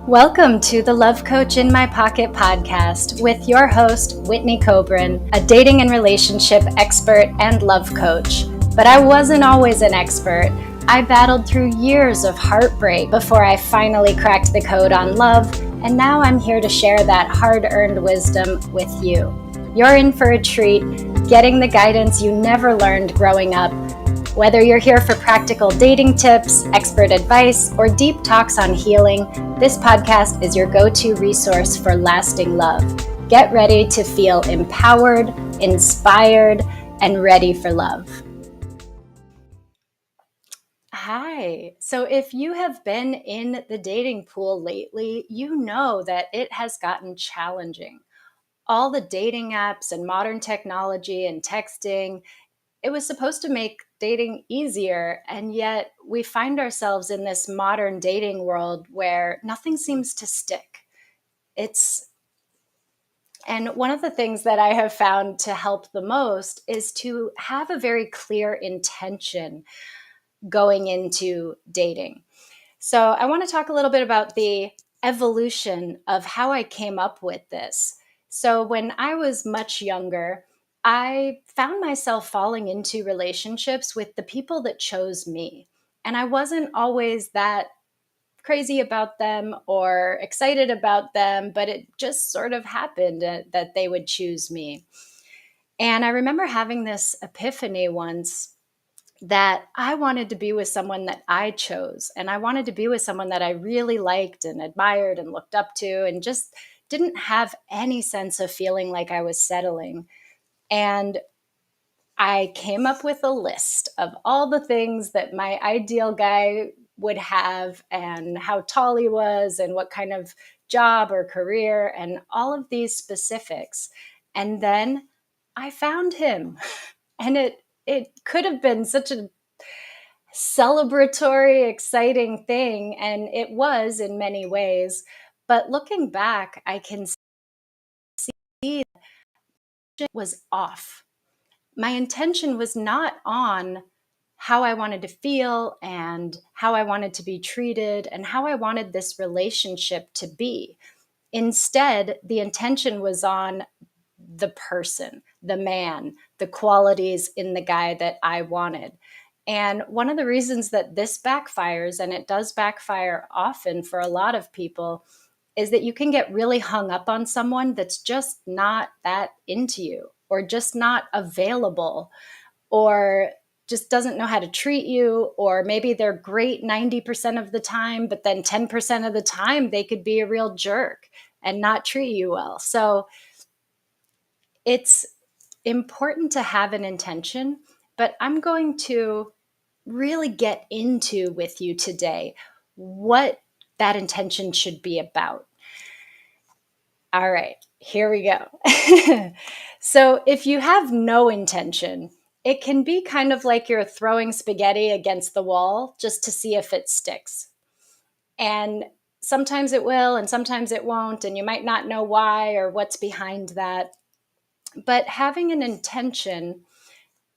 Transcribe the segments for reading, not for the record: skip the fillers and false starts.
Welcome to the Love Coach in My Pocket podcast with your host, Whitney Kobrin, a dating and relationship expert and love coach. But I wasn't always an expert. I battled through years of heartbreak before I finally cracked the code on love, and now I'm here to share that hard-earned wisdom with you. You're in for a treat, getting the guidance you never learned growing up. Whether you're here for practical dating tips, expert advice, or deep talks on healing, this podcast is your go-to resource for lasting love. Get ready to feel empowered, inspired, and ready for love. Hi. So if you have been in the dating pool lately, you know that it has gotten challenging. All the dating apps and modern technology and texting, it was supposed to make dating easier, and yet we find ourselves in this modern dating world where nothing seems to stick. And one of the things that I have found to help the most is to have a very clear intention going into dating. So I want to talk a little bit about the evolution of how I came up with this. So when I was much younger, I found myself falling into relationships with the people that chose me. And I wasn't always that crazy about them or excited about them, but it just sort of happened that they would choose me. And I remember having this epiphany once that I wanted to be with someone that I chose. And I wanted to be with someone that I really liked and admired and looked up to, and just didn't have any sense of feeling like I was settling. And I came up with a list of all the things that my ideal guy would have, and how tall he was, and what kind of job or career, and all of these specifics. And then I found him. And it could have been such a celebratory, exciting thing, and it was in many ways. But looking back, I can see it was off. My intention was not on how I wanted to feel and how I wanted to be treated and how I wanted this relationship to be. Instead, the intention was on the person, the man, the qualities in the guy that I wanted. And one of the reasons that this backfires, and it does backfire often for a lot of people, is that you can get really hung up on someone that's just not that into you, or just not available, or just doesn't know how to treat you, or maybe they're great 90% of the time, but then 10% of the time they could be a real jerk and not treat you well. So it's important to have an intention, but I'm going to really get into with you today what that intention should be about. All right, here we go. So if you have no intention, it can be kind of like you're throwing spaghetti against the wall just to see if it sticks. And sometimes it will, and sometimes it won't, and you might not know why or what's behind that. But having an intention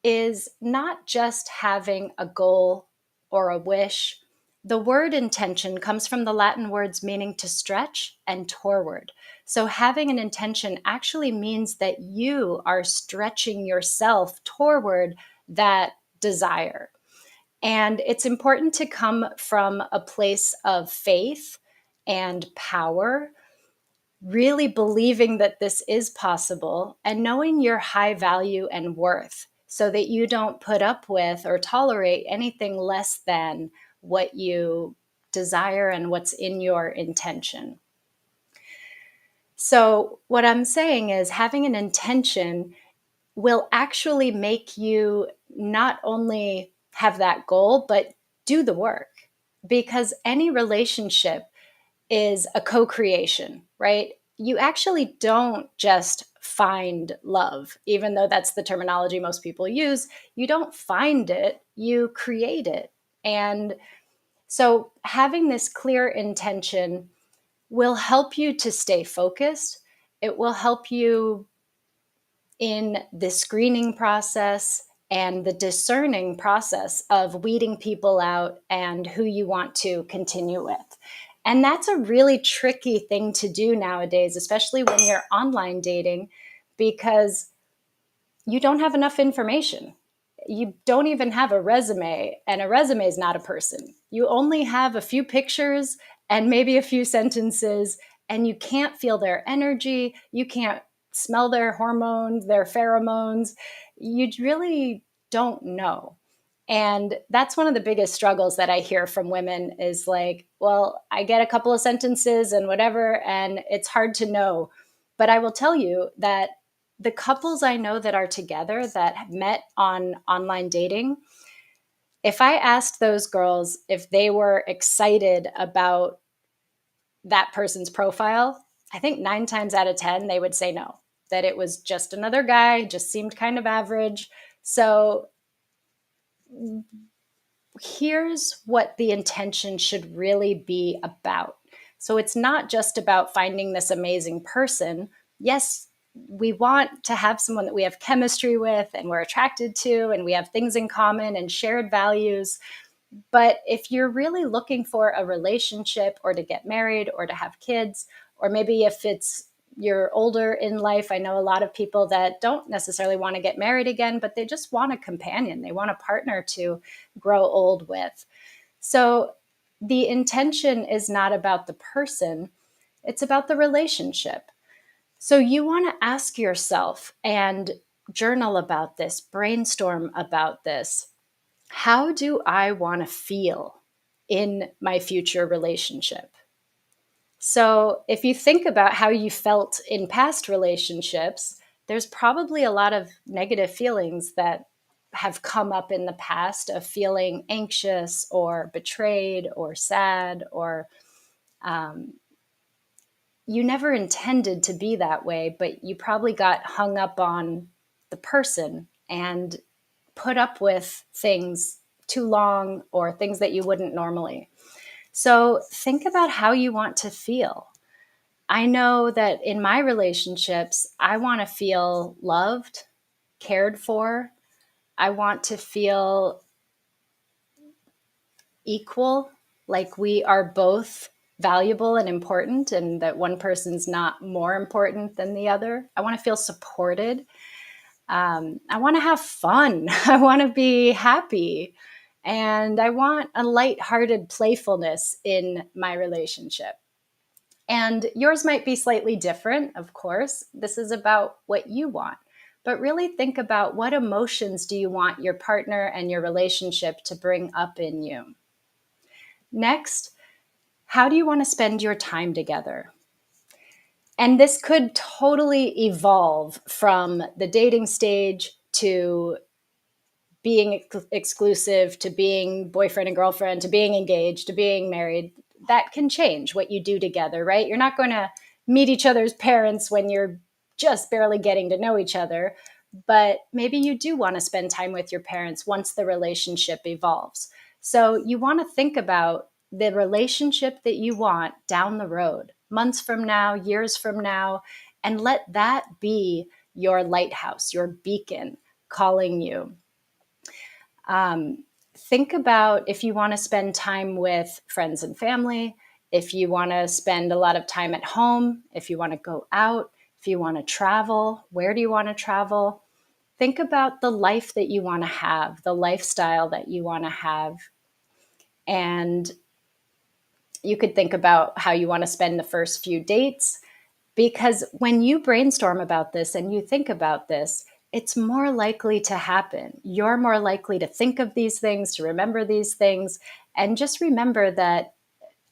is not just having a goal or a wish. The word intention comes from the Latin words meaning to stretch and toward. So having an intention actually means that you are stretching yourself toward that desire. And it's important to come from a place of faith and power, really believing that this is possible, and knowing your high value and worth so that you don't put up with or tolerate anything less than what you desire and what's in your intention. So what I'm saying is having an intention will actually make you not only have that goal, but do the work, because any relationship is a co-creation, right? You actually don't just find love, even though that's the terminology most people use. You don't find it, you create it. And so having this clear intention will help you to stay focused. It will help you in the screening process and the discerning process of weeding people out and who you want to continue with. And that's a really tricky thing to do nowadays, especially when you're online dating, because you don't have enough information. You don't even have a resume, and a resume is not a person. You only have a few pictures and maybe a few sentences, and you can't feel their energy. You can't smell their hormones, their pheromones. You really don't know. And that's one of the biggest struggles that I hear from women is like, well, I get a couple of sentences and whatever, and it's hard to know. But I will tell you that the couples I know that are together that have met on online dating, if I asked those girls if they were excited about that person's profile, I think 9 times out of 10, they would say no, that it was just another guy, just seemed kind of average. So here's what the intention should really be about. So it's not just about finding this amazing person. Yes, we want to have someone that we have chemistry with and we're attracted to, and we have things in common and shared values. But if you're really looking for a relationship or to get married or to have kids, or maybe if it's you're older in life, I know a lot of people that don't necessarily want to get married again, but they just want a companion. They want a partner to grow old with. So the intention is not about the person, it's about the relationship. So you want to ask yourself and journal about this, brainstorm about this. How do I want to feel in my future relationship? So, if you think about how you felt in past relationships, there's probably a lot of negative feelings that have come up in the past of feeling anxious or betrayed or sad, or um, you never intended to be that way, but you probably got hung up on the person and put up with things too long or things that you wouldn't normally. So think about how you want to feel. I know that in my relationships, I want to feel loved, cared for. I want to feel equal, like we are both valuable and important, and that one person's not more important than the other. I want to feel supported. I want to have fun. I want to be happy. And I want a lighthearted playfulness in my relationship. And yours might be slightly different, of course. This is about what you want. But really think about what emotions do you want your partner and your relationship to bring up in you. Next, how do you want to spend your time together? And this could totally evolve from the dating stage to being exclusive, to being boyfriend and girlfriend, to being engaged, to being married. That can change what you do together, right? You're not going to meet each other's parents when you're just barely getting to know each other, but maybe you do want to spend time with your parents once the relationship evolves. So you want to think about the relationship that you want down the road, months from now, years from now, and let that be your lighthouse, your beacon calling you. Think about if you want to spend time with friends and family, if you want to spend a lot of time at home, if you want to go out, if you want to travel, where do you want to travel? Think about the life that you want to have, the lifestyle that you want to have. And you could think about how you want to spend the first few dates, because when you brainstorm about this and you think about this, it's more likely to happen. You're more likely to think of these things, to remember these things. And just remember that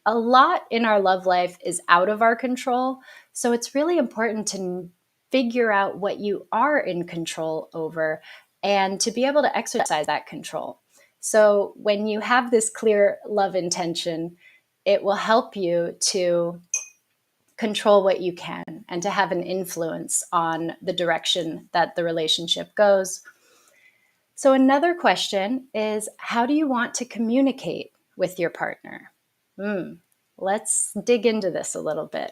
a lot in our love life is out of our control. So it's really important to figure out what you are in control over and to be able to exercise that control. So when you have this clear love intention, it will help you to control what you can and to have an influence on the direction that the relationship goes. So, another question is, how do you want to communicate with your partner? Let's dig into this a little bit.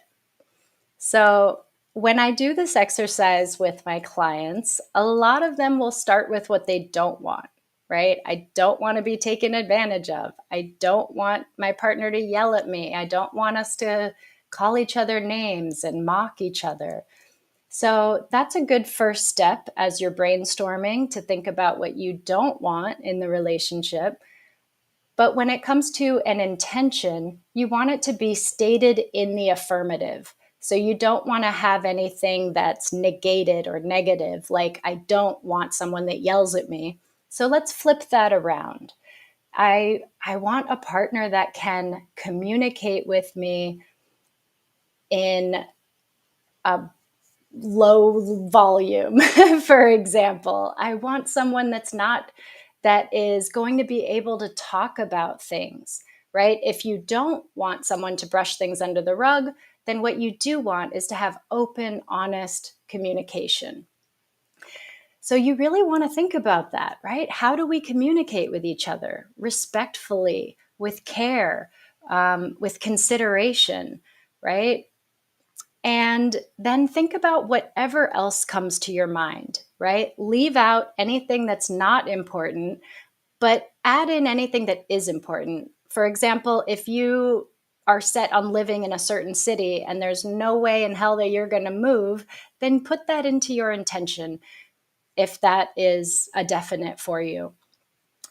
So, when I do this exercise with my clients, a lot of them will start with what they don't want. right? I don't want to be taken advantage of. I don't want my partner to yell at me. I don't want us to call each other names and mock each other. So that's a good first step as you're brainstorming to think about what you don't want in the relationship. But when it comes to an intention, you want it to be stated in the affirmative. So you don't want to have anything that's negated or negative, like I don't want someone that yells at me. So let's flip that around. I want a partner that can communicate with me in a low volume, for example. I want someone that is going to be able to talk about things, right? If you don't want someone to brush things under the rug, then what you do want is to have open, honest communication. So you really want to think about that, right? How do we communicate with each other respectfully, with care, with consideration, right? And then think about whatever else comes to your mind, right? Leave out anything that's not important, but add in anything that is important. For example, if you are set on living in a certain city and there's no way in hell that you're going to move, then put that into your intention if that is a definite for you.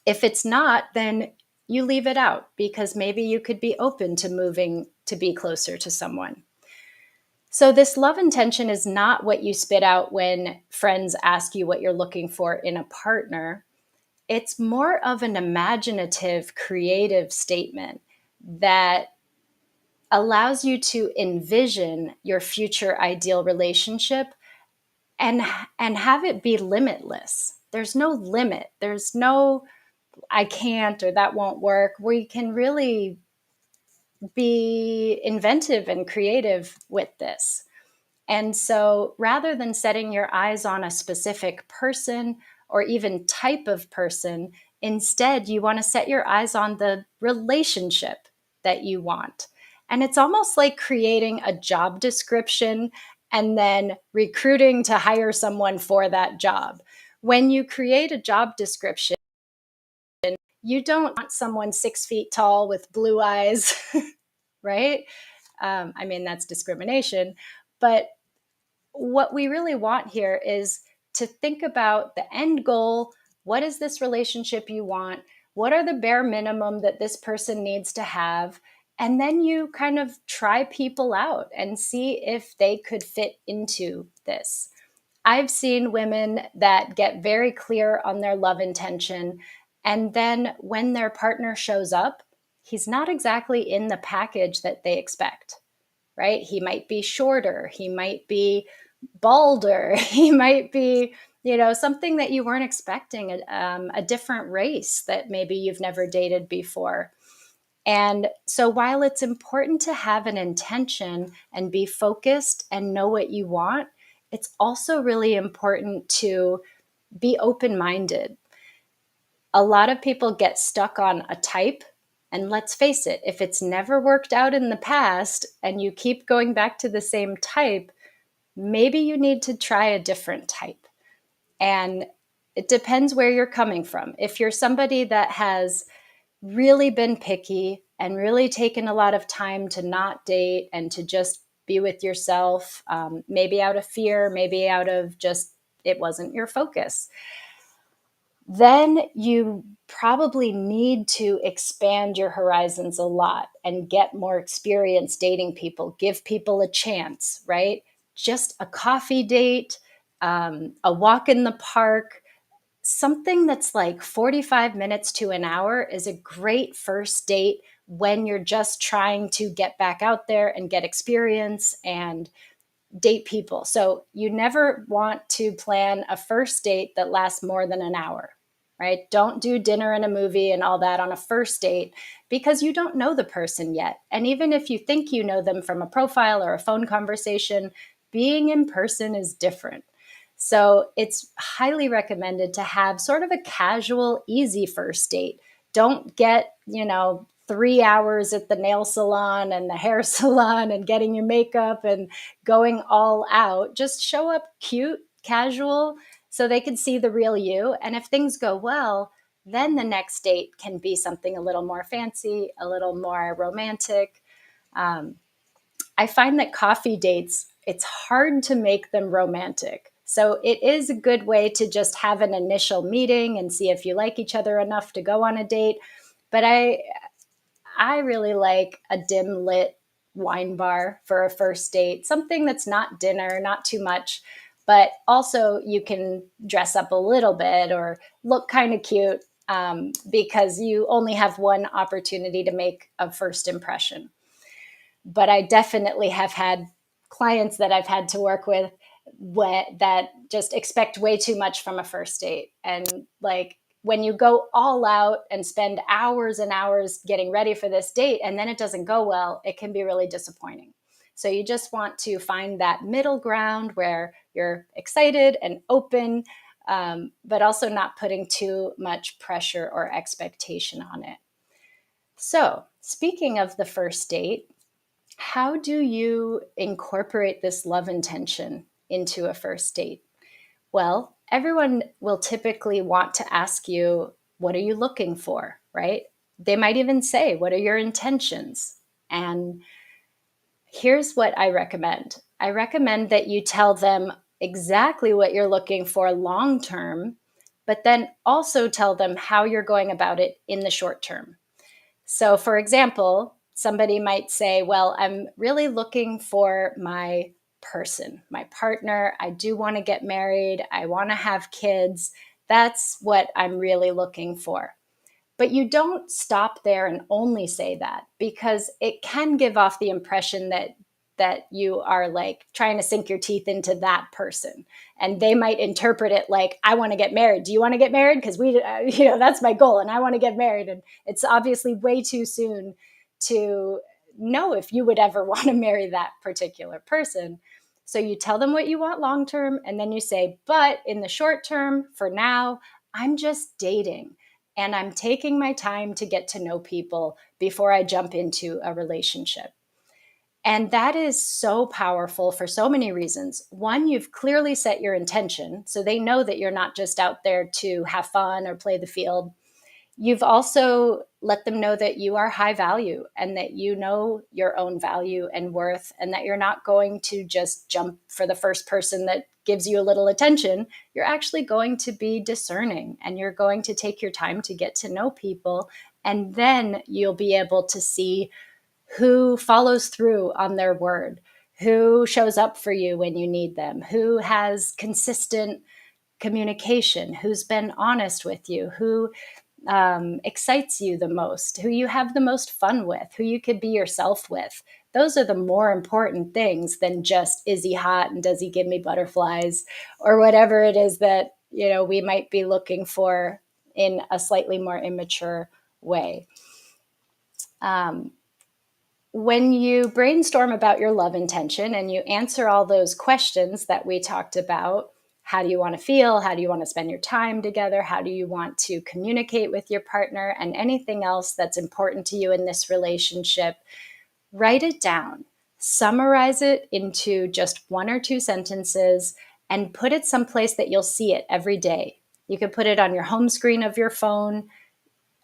If it's not, then you leave it out because maybe you could be open to moving to be closer to someone. So, this love intention is not what you spit out when friends ask you what you're looking for in a partner. It's more of an imaginative, creative statement that allows you to envision your future ideal relationship and and have it be limitless. There's no limit. There's no I can't or that won't work. We can really be inventive and creative with this. And so rather than setting your eyes on a specific person or even type of person, instead you want to set your eyes on the relationship that you want. And it's almost like creating a job description and then recruiting to hire someone for that job. When you create a job description, you don't want someone 6 feet tall with blue eyes, right? I mean, that's discrimination. But what we really want here is to think about the end goal. What is this relationship you want? What are the bare minimum that this person needs to have? And then you kind of try people out and see if they could fit into this. I've seen women that get very clear on their love intention. And then when their partner shows up, he's not exactly in the package that they expect, right? He might be shorter. He might be balder. He might be, something that you weren't expecting, a different race that maybe you've never dated before. And so while it's important to have an intention and be focused and know what you want, it's also really important to be open-minded. A lot of people get stuck on a type. And let's face it, if it's never worked out in the past and you keep going back to the same type, maybe you need to try a different type. And it depends where you're coming from. If you're somebody that has really been picky and really taken a lot of time to not date and to just be with yourself, maybe out of fear, maybe out of just it wasn't your focus, then you probably need to expand your horizons a lot and get more experience dating people, give people a chance, right? Just a coffee date, a walk in the park, something that's like 45 minutes to an hour is a great first date when you're just trying to get back out there and get experience and date people. So you never want to plan a first date that lasts more than an hour, right? Don't do dinner and a movie and all that on a first date because you don't know the person yet. And even if you think you know them from a profile or a phone conversation, being in person is different. So it's highly recommended to have sort of a casual, easy first date. Don't get, 3 hours at the nail salon and the hair salon and getting your makeup and going all out. Just show up cute, casual, so they can see the real you. And if things go well, Then the next date can be something a little more fancy, a little more romantic. Um, I find that coffee dates, it's hard to make them romantic. So it is a good way to just have an initial meeting and see if you like each other enough to go on a date. But I really like a dim lit wine bar for a first date, something that's not dinner, not too much, but also you can dress up a little bit or look kind of cute, because you only have one opportunity to make a first impression. But I definitely have had clients that I've had to work with that just expect way too much from a first date. And like when you go all out and spend hours and hours getting ready for this date and then it doesn't go well, it can be really disappointing. So you just want to find that middle ground where you're excited and open, but also not putting too much pressure or expectation on it. So, speaking of the first date, how do you incorporate this love intention into a first date? Well, everyone will typically want to ask you, what are you looking for, right? They might even say, what are your intentions? And here's what I recommend. I recommend that you tell them exactly what you're looking for long term, but then also tell them how you're going about it in the short term. So, for example, somebody might say, well, I'm really looking for my person, my partner. I do want to get married. I want to have kids. That's what I'm really looking for. But you don't stop there and only say that, because it can give off the impression that you are like trying to sink your teeth into that person, and they might interpret it like, I want to get married. Do you want to get married? Because that's my goal and I want to get married. And it's obviously way too soon to know if you would ever want to marry that particular person. So you tell them what you want long term, and then you say, but in the short term, for now, I'm just dating and I'm taking my time to get to know people before I jump into a relationship. And that is so powerful for so many reasons. One, you've clearly set your intention, so they know that you're not just out there to have fun or play the field. You've also let them know that you are high value and that you know your own value and worth, and that you're not going to just jump for the first person that gives you a little attention. You're actually going to be discerning and you're going to take your time to get to know people. And then you'll be able to see who follows through on their word, who shows up for you when you need them, who has consistent communication, who's been honest with you, who excites you the most, who you have the most fun with, who you could be yourself with. Those are the more important things than just, is he hot and does he give me butterflies, or whatever it is that we might be looking for in a slightly more immature way. When you brainstorm about your love intention and you answer all those questions that we talked about, how do you want to feel? How do you want to spend your time together? How do you want to communicate with your partner? And anything else that's important to you in this relationship, write it down. Summarize it into just one or two sentences and put it someplace that you'll see it every day. You could put it on your home screen of your phone,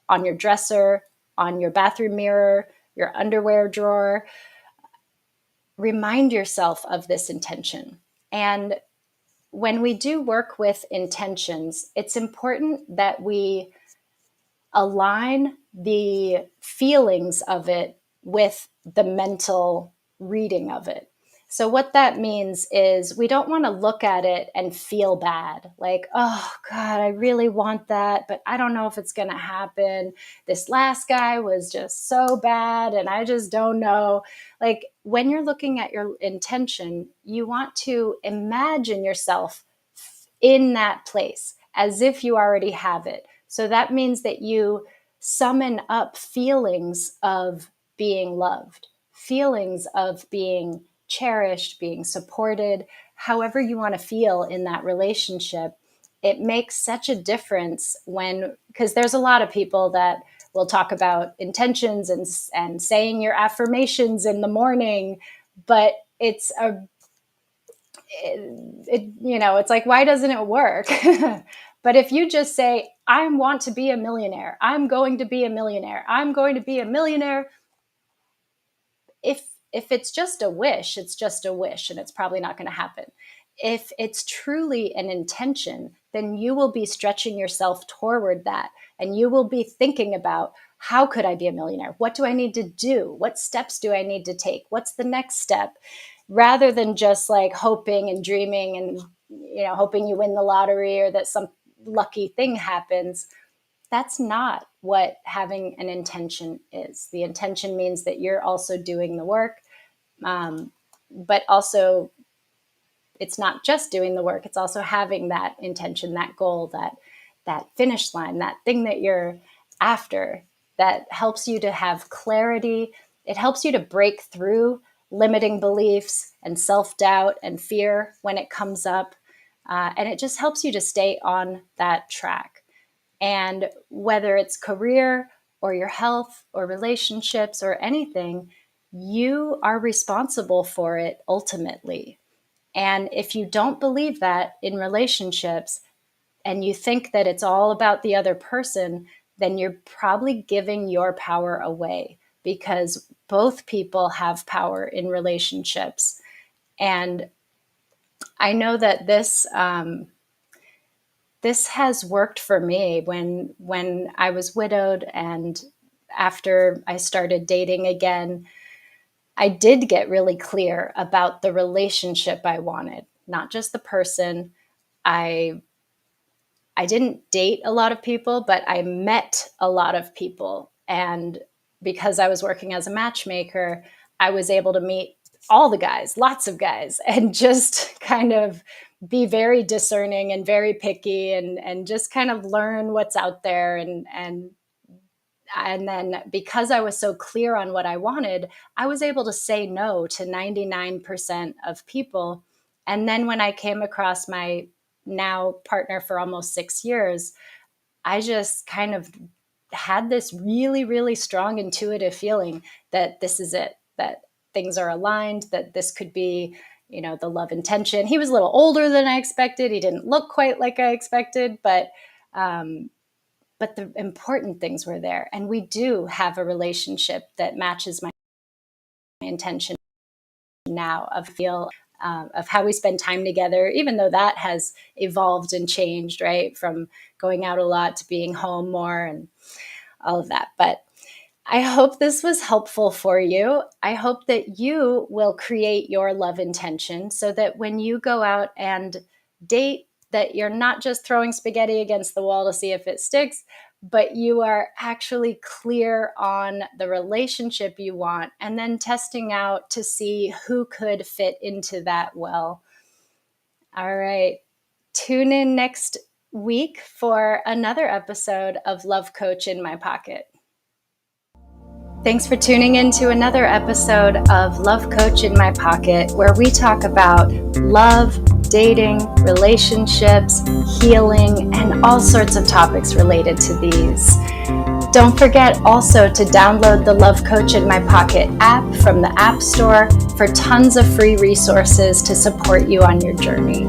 on your dresser, on your bathroom mirror, your underwear drawer. Remind yourself of this intention. And when we do work with intentions, it's important that we align the feelings of it with the mental reading of it. So what that means is we don't want to look at it and feel bad. Like, oh God, I really want that, but I don't know if it's going to happen. This last guy was just so bad and I just don't know. Like when you're looking at your intention, you want to imagine yourself in that place as if you already have it. So that means that you summon up feelings of being loved, feelings of being cherished, being supported, however you want to feel in that relationship. It makes such a difference because there's a lot of people that will talk about intentions and saying your affirmations in the morning, but it's it's like, why doesn't it work? But if you just say, I want to be a millionaire, I'm going to be a millionaire, I'm going to be a millionaire, if it's just a wish, it's just a wish, and it's probably not going to happen. If it's truly an intention, then you will be stretching yourself toward that, and you will be thinking about, how could I be a millionaire? What do I need to do? What steps do I need to take? What's the next step? Rather than just like hoping and dreaming and, hoping you win the lottery or that some lucky thing happens. That's not what having an intention is. The intention means that you're also doing the work, but also it's not just doing the work. It's also having that intention, that goal, that finish line, that thing that you're after, that helps you to have clarity. It helps you to break through limiting beliefs and self-doubt and fear when it comes up. And it just helps you to stay on that track. And whether it's career or your health or relationships or anything, you are responsible for it ultimately. And if you don't believe that in relationships and you think that it's all about the other person, then you're probably giving your power away, because both people have power in relationships. And I know that this has worked for me when I was widowed, and after I started dating again, I did get really clear about the relationship I wanted, not just the person. I didn't date a lot of people, but I met a lot of people. And because I was working as a matchmaker, I was able to meet all the guys, lots of guys, and just kind of be very discerning and very picky and just kind of learn what's out there. And then because I was so clear on what I wanted, I was able to say no to 99% of people. And then when I came across my now partner for almost 6 years, I just kind of had this really, really strong intuitive feeling that this is it, that things are aligned, that this could be, the love intention. He was a little older than I expected. He didn't look quite like I expected, but the important things were there. And we do have a relationship that matches my intention now of how we spend time together, even though that has evolved and changed, right? From going out a lot to being home more and all of that. But I hope this was helpful for you. I hope that you will create your love intention so that when you go out and date, that you're not just throwing spaghetti against the wall to see if it sticks, but you are actually clear on the relationship you want and then testing out to see who could fit into that well. All right. Tune in next week for another episode of Love Coach in My Pocket. Thanks for tuning in to another episode of Love Coach in My Pocket, where we talk about love, dating, relationships, healing, and all sorts of topics related to these. Don't forget also to download the Love Coach in My Pocket app from the App Store for tons of free resources to support you on your journey.